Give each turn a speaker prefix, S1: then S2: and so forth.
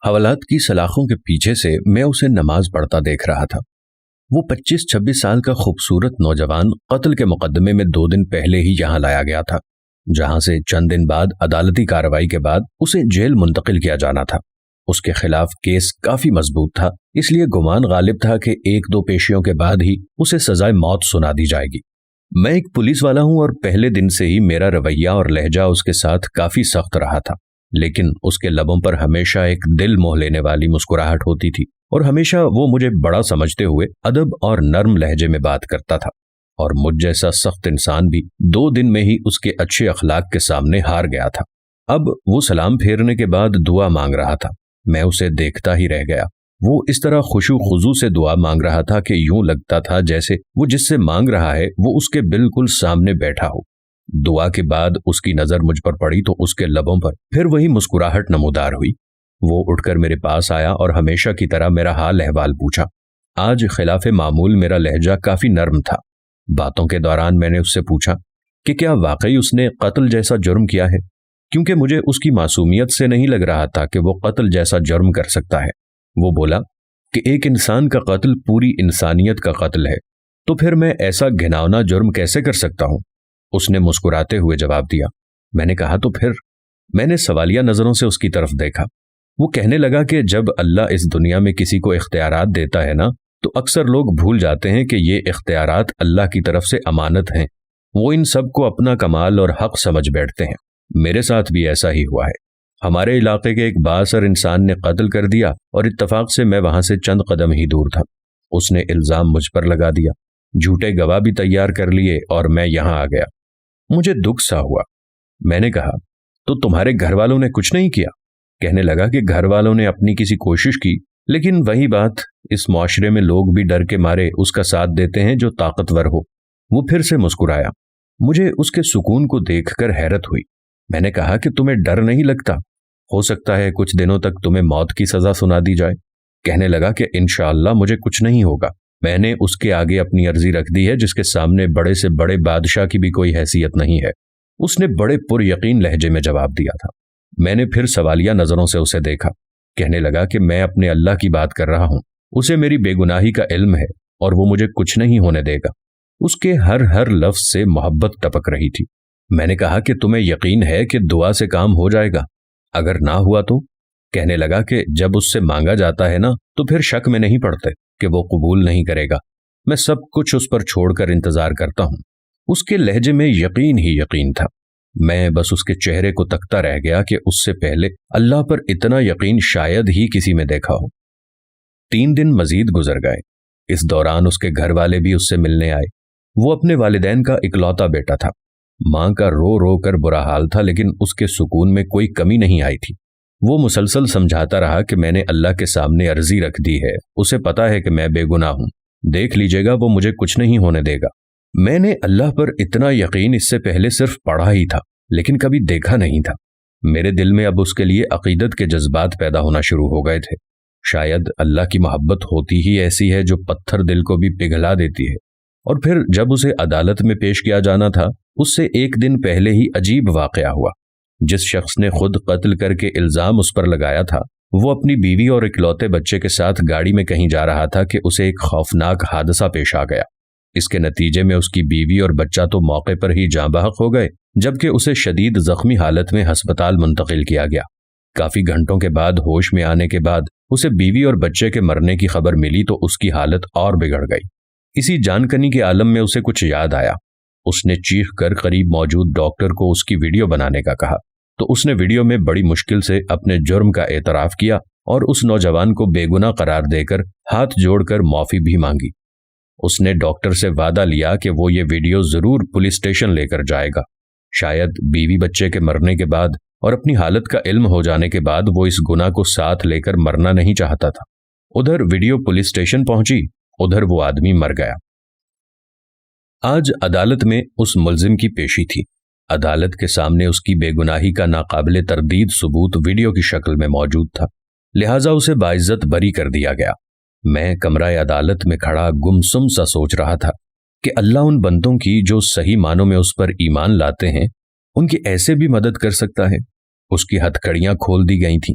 S1: حوالات کی سلاخوں کے پیچھے سے میں اسے نماز پڑھتا دیکھ رہا تھا۔ وہ 25-26 سال کا خوبصورت نوجوان قتل کے مقدمے میں 2 دن پہلے ہی یہاں لایا گیا تھا، جہاں سے چند دن بعد عدالتی کارروائی کے بعد اسے جیل منتقل کیا جانا تھا۔ اس کے خلاف کیس کافی مضبوط تھا، اس لیے گمان غالب تھا کہ 1-2 پیشیوں کے بعد ہی اسے سزائے موت سنا دی جائے گی۔ میں ایک پولیس والا ہوں اور پہلے دن سے ہی میرا رویہ اور لہجہ اس کے ساتھ کافی سخت رہا تھا، لیکن اس کے لبوں پر ہمیشہ ایک دل موہ لینے والی مسکراہٹ ہوتی تھی اور ہمیشہ وہ مجھے بڑا سمجھتے ہوئے ادب اور نرم لہجے میں بات کرتا تھا، اور مجھ جیسا سخت انسان بھی 2 دن میں ہی اس کے اچھے اخلاق کے سامنے ہار گیا تھا۔ اب وہ سلام پھیرنے کے بعد دعا مانگ رہا تھا۔ میں اسے دیکھتا ہی رہ گیا۔ وہ اس طرح خشوع خضوع سے دعا مانگ رہا تھا کہ یوں لگتا تھا جیسے وہ جس سے مانگ رہا ہے وہ اس کے بالکل سامنے بیٹھا ہو۔ دعا کے بعد اس کی نظر مجھ پر پڑی تو اس کے لبوں پر پھر وہی مسکراہٹ نمودار ہوئی۔ وہ اٹھ کر میرے پاس آیا اور ہمیشہ کی طرح میرا حال احوال پوچھا۔ آج خلاف معمول میرا لہجہ کافی نرم تھا۔ باتوں کے دوران میں نے اس سے پوچھا کہ کیا واقعی اس نے قتل جیسا جرم کیا ہے، کیونکہ مجھے اس کی معصومیت سے نہیں لگ رہا تھا کہ وہ قتل جیسا جرم کر سکتا ہے۔ وہ بولا کہ ایک انسان کا قتل پوری انسانیت کا قتل ہے، تو پھر میں ایسا گھناؤنا جرم کیسے کر سکتا ہوں؟ اس نے مسکراتے ہوئے جواب دیا۔ میں نے کہا تو پھر؟ میں نے سوالیہ نظروں سے اس کی طرف دیکھا۔ وہ کہنے لگا کہ جب اللہ اس دنیا میں کسی کو اختیارات دیتا ہے نا، تو اکثر لوگ بھول جاتے ہیں کہ یہ اختیارات اللہ کی طرف سے امانت ہیں۔ وہ ان سب کو اپنا کمال اور حق سمجھ بیٹھتے ہیں۔ میرے ساتھ بھی ایسا ہی ہوا ہے۔ ہمارے علاقے کے ایک بااثر انسان نے قتل کر دیا اور اتفاق سے میں وہاں سے چند قدم ہی دور تھا۔ اس نے الزام مجھ پر لگا دیا، جھوٹے گواہ بھی تیار کر لیے اور میں یہاں آ گیا۔ مجھے دکھ سا ہوا۔ میں نے کہا تو تمہارے گھر والوں نے کچھ نہیں کیا؟ کہنے لگا کہ گھر والوں نے اپنی کسی کوشش کی، لیکن وہی بات، اس معاشرے میں لوگ بھی ڈر کے مارے اس کا ساتھ دیتے ہیں جو طاقتور ہو۔ وہ پھر سے مسکرایا۔ مجھے اس کے سکون کو دیکھ کر حیرت ہوئی۔ میں نے کہا کہ تمہیں ڈر نہیں لگتا؟ ہو سکتا ہے کچھ دنوں تک تمہیں موت کی سزا سنا دی جائے۔ کہنے لگا کہ انشاءاللہ مجھے کچھ نہیں ہوگا۔ میں نے اس کے آگے اپنی عرضی رکھ دی ہے جس کے سامنے بڑے سے بڑے بادشاہ کی بھی کوئی حیثیت نہیں ہے۔ اس نے بڑے پر یقین لہجے میں جواب دیا تھا۔ میں نے پھر سوالیہ نظروں سے اسے دیکھا۔ کہنے لگا کہ میں اپنے اللہ کی بات کر رہا ہوں، اسے میری بے گناہی کا علم ہے اور وہ مجھے کچھ نہیں ہونے دے گا۔ اس کے ہر لفظ سے محبت ٹپک رہی تھی۔ میں نے کہا کہ تمہیں یقین ہے کہ دعا سے کام ہو جائے گا؟ اگر نہ ہوا تو؟ کہنے لگا کہ جب اس سے مانگا جاتا ہے نا تو پھر شک میں نہیں پڑتے کہ وہ قبول نہیں کرے گا۔ میں سب کچھ اس پر چھوڑ کر انتظار کرتا ہوں۔ اس کے لہجے میں یقین ہی یقین تھا۔ میں بس اس کے چہرے کو تکتا رہ گیا کہ اس سے پہلے اللہ پر اتنا یقین شاید ہی کسی میں دیکھا ہو۔ 3 دن مزید گزر گئے۔ اس دوران اس کے گھر والے بھی اس سے ملنے آئے۔ وہ اپنے والدین کا اکلوتا بیٹا تھا۔ ماں کا رو رو کر برا حال تھا، لیکن اس کے سکون میں کوئی کمی نہیں آئی تھی۔ وہ مسلسل سمجھاتا رہا کہ میں نے اللہ کے سامنے عرضی رکھ دی ہے، اسے پتا ہے کہ میں بے گناہ ہوں، دیکھ لیجیے گا وہ مجھے کچھ نہیں ہونے دے گا۔ میں نے اللہ پر اتنا یقین اس سے پہلے صرف پڑھا ہی تھا، لیکن کبھی دیکھا نہیں تھا۔ میرے دل میں اب اس کے لیے عقیدت کے جذبات پیدا ہونا شروع ہو گئے تھے۔ شاید اللہ کی محبت ہوتی ہی ایسی ہے جو پتھر دل کو بھی پگھلا دیتی ہے۔ اور پھر جب اسے عدالت میں پیش کیا جانا تھا، اس سے 1 دن پہلے ہی عجیب واقعہ ہوا۔ جس شخص نے خود قتل کر کے الزام اس پر لگایا تھا، وہ اپنی بیوی اور اکلوتے بچے کے ساتھ گاڑی میں کہیں جا رہا تھا کہ اسے ایک خوفناک حادثہ پیش آ گیا۔ اس کے نتیجے میں اس کی بیوی اور بچہ تو موقع پر ہی جاں بحق ہو گئے، جبکہ اسے شدید زخمی حالت میں ہسپتال منتقل کیا گیا۔ کافی گھنٹوں کے بعد ہوش میں آنے کے بعد اسے بیوی اور بچے کے مرنے کی خبر ملی تو اس کی حالت اور بگڑ گئی۔ اسی جانکنی کے عالم میں اسے کچھ یاد آیا۔ اس نے چیخ کر قریب موجود ڈاکٹر کو اس کی ویڈیو بنانے کا کہا، تو اس نے ویڈیو میں بڑی مشکل سے اپنے جرم کا اعتراف کیا اور اس نوجوان کو بے گناہ قرار دے کر ہاتھ جوڑ کر معافی بھی مانگی۔ اس نے ڈاکٹر سے وعدہ لیا کہ وہ یہ ویڈیو ضرور پولیس اسٹیشن لے کر جائے گا۔ شاید بیوی بچے کے مرنے کے بعد اور اپنی حالت کا علم ہو جانے کے بعد وہ اس گناہ کو ساتھ لے کر مرنا نہیں چاہتا تھا۔ ادھر ویڈیو پولیس اسٹیشن پہنچی، ادھر وہ آدمی مر گیا۔ آج عدالت میں اس ملزم کی پیشی تھی۔ عدالت کے سامنے اس کی بے گناہی کا ناقابل تردید ثبوت ویڈیو کی شکل میں موجود تھا، لہٰذا اسے باعزت بری کر دیا گیا۔ میں کمرہ عدالت میں کھڑا گمسم سا سوچ رہا تھا کہ اللہ ان بندوں کی جو صحیح معنوں میں اس پر ایمان لاتے ہیں، ان کی ایسے بھی مدد کر سکتا ہے۔ اس کی ہتھکڑیاں کھول دی گئی تھیں،